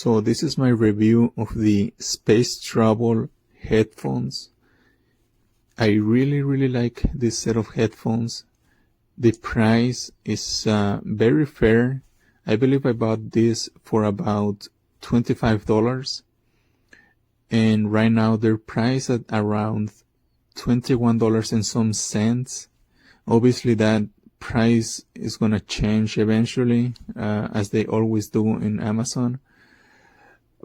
So this is my review of the Space Travel headphones. I really like this set of headphones. The price is very fair. I believe I bought this for about $25, and right now they're priced at around $21 and some cents. Obviously that price is gonna change eventually, as they always do in Amazon.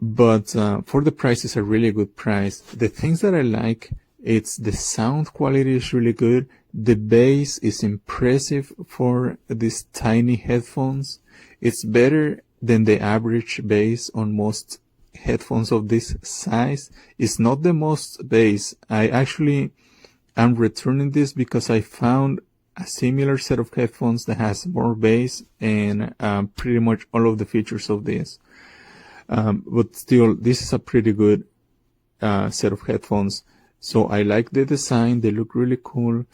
But for the price, it's a really good price. The things that I like, it's the sound quality is really good. The bass is impressive for these tiny headphones. It's better than the average bass on most headphones of this size. It's not the most bass. I actually am returning this because I found a similar set of headphones that has more bass and pretty much all of the features of this. But still, this is a pretty good set of headphones. So I like the design. They look really cool.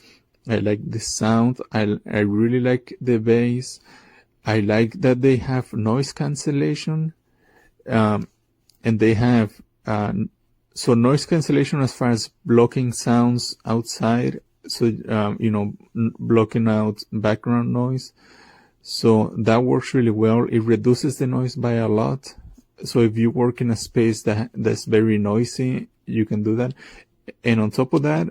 I like the sound. I really like the bass. I like that they have noise cancellation. And they have so noise cancellation as far as blocking sounds outside. So, blocking out background noise. So that works really well. It reduces the noise by a lot. So if you work in a space that's very noisy, you can do that. And on top of that,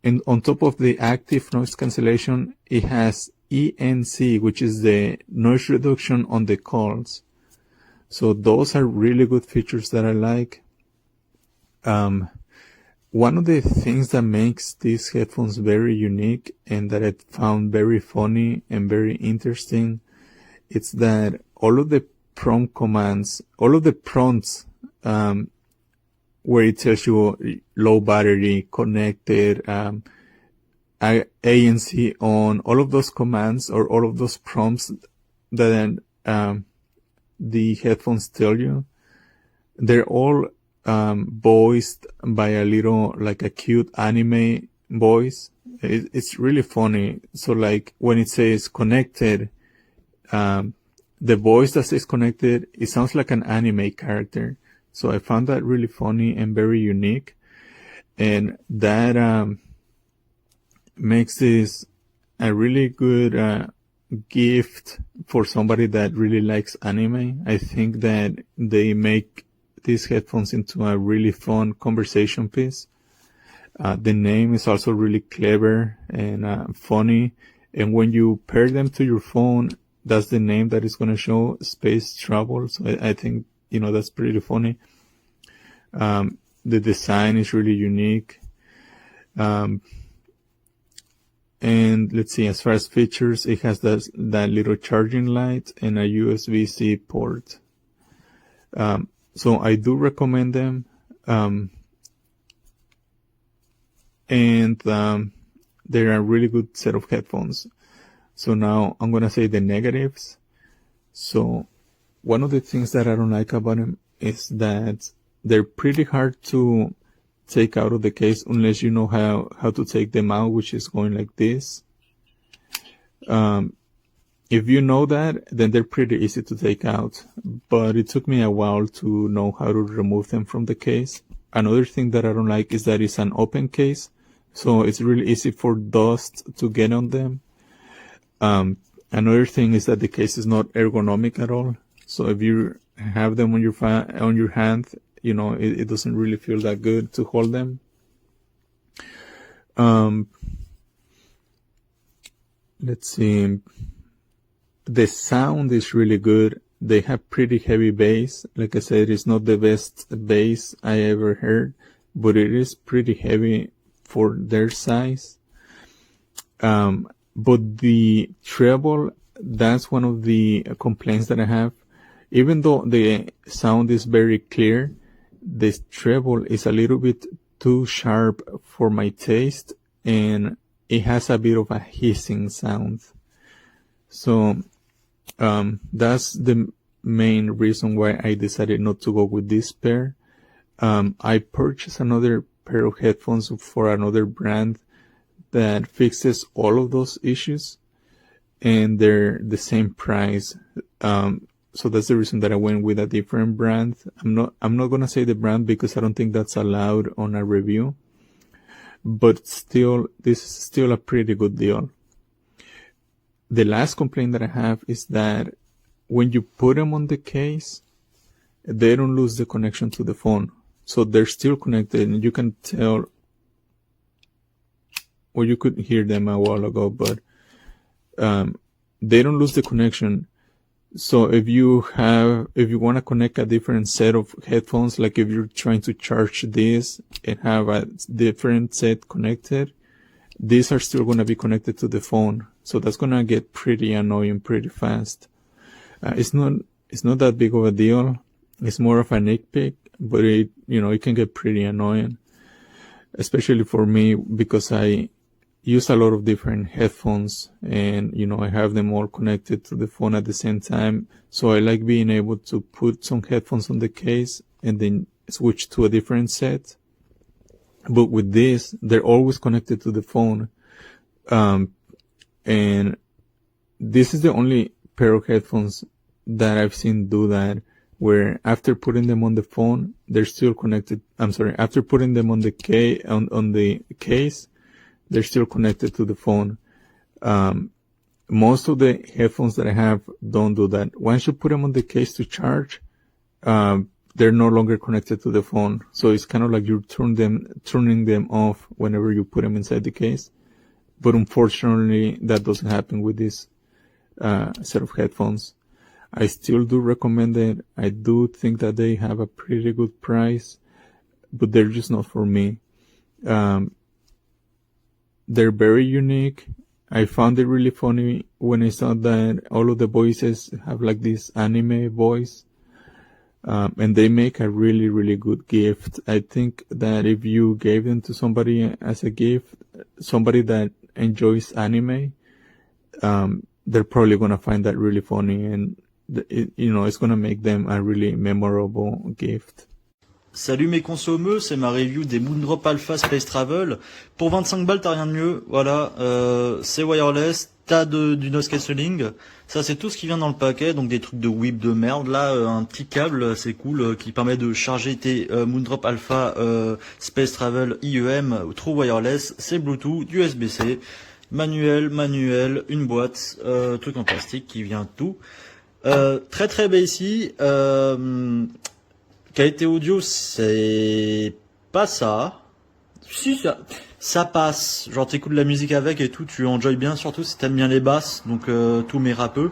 and on top of the active noise cancellation, it has ENC, which is the noise reduction on the calls. So those are really good features that I like. One of the things that makes these headphones very unique and that I found very funny and very interesting, it's that all of the prompt commands, all of the prompts, where it tells you low battery, connected, ANC on, all of those commands or all of those prompts that the headphones tell you, they're all voiced by a little, like a cute anime voice. It's really funny. So like when it says connected, the voice that says connected, it sounds like an anime character. So I found that really funny and very unique. And that makes this a really good gift for somebody that really likes anime. I think that they make these headphones into a really fun conversation piece. The name is also really clever and funny. And when you pair them to your phone, that's the name that is going to show, Space Travel. So I think, that's pretty funny. The design is really unique. And let's see, as far as features, it has that little charging light and a USB-C port. So I do recommend them. And they're a really good set of headphones. So now I'm going to say the negatives. So one of the things that I don't like about them is that they're pretty hard to take out of the case unless you know how to take them out, which is going like this. If you know that, then they're pretty easy to take out, but it took me a while to know how to remove them from the case. Another thing that I don't like is that it's an open case, so it's really easy for dust to get on them. Another thing is that the case is not ergonomic at all. So if you have them on your hand, it doesn't really feel that good to hold them. Let's see. The sound is really good. They have pretty heavy bass. Like I said, it's not the best bass I ever heard, but it is pretty heavy for their size. But the treble, that's one of the complaints that I have. Even though the sound is very clear, the treble is a little bit too sharp for my taste, and it has a bit of a hissing sound. So that's the main reason why I decided not to go with this pair. I purchased another pair of headphones for another brand that fixes all of those issues, and they're the same price. so that's the reason that I went with a different brand. I'm not gonna say the brand because I don't think that's allowed on a review, but still, this is still a pretty good deal. The last complaint that I have is that when you put them on the case, they don't lose the connection to the phone. So they're still connected, and you can tell, or you could hear them a while ago, but they don't lose the connection. So if you want to connect a different set of headphones, like if you're trying to charge this and have a different set connected, these are still going to be connected to the phone. So that's going to get pretty annoying pretty fast. It's not that big of a deal. It's more of a nitpick, but it can get pretty annoying, especially for me because I use a lot of different headphones and, I have them all connected to the phone at the same time. So I like being able to put some headphones on the case and then switch to a different set. But with this, they're always connected to the phone. And this is the only pair of headphones that I've seen do that, where after putting them on the phone, they're still connected. After putting them on the case, they're still connected to the phone. Most of the headphones that I have don't do that. Once you put them on the case to charge, they're no longer connected to the phone. So it's kind of like you're turning them off whenever you put them inside the case. But unfortunately, that doesn't happen with this set of headphones. I still do recommend it. I do think that they have a pretty good price, but they're just not for me. They're very unique. I found it really funny when I saw that all of the voices have like this anime voice. And they make a really, really good gift. I think that if you gave them to somebody as a gift, somebody that enjoys anime, they're probably going to find that really funny, and it's going to make them a really memorable gift. Salut mes consommeux, c'est ma review des Moondrop Alpha Space Travel. Pour 25 balles, t'as rien de mieux. Voilà, c'est wireless, t'as du noise cancelling. Ça, c'est tout ce qui vient dans le paquet, donc des trucs de whip de merde. Là, un petit câble, c'est cool, qui permet de charger tes Moondrop Alpha Space Travel IEM True Wireless. C'est Bluetooth, USB-C, manuel, une boîte, truc en plastique qui vient tout. Très très basic. Qualité audio, c'est pas ça. Si, ça passe. Genre t'écoutes de la musique avec et tout, tu enjoy bien, surtout si t'aimes bien les basses. Donc tous mes rappeux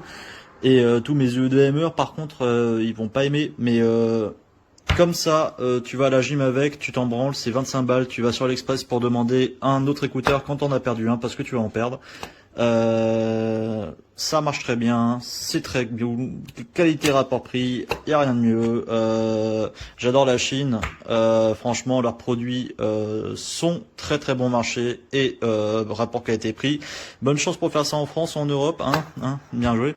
et tous mes EDMers, par contre, ils vont pas aimer. Mais comme ça, tu vas à la gym avec, tu t'en branles, c'est 25 balles. Tu vas sur l'Express pour demander un autre écouteur quand t'en as perdu un, parce que tu vas en perdre. Ça marche très bien, c'est très bien, qualité rapport prix, y a rien de mieux. J'adore la Chine, franchement leurs produits sont très très bon marché et rapport qualité prix. Bonne chance pour faire ça en France ou en Europe, hein, bien joué.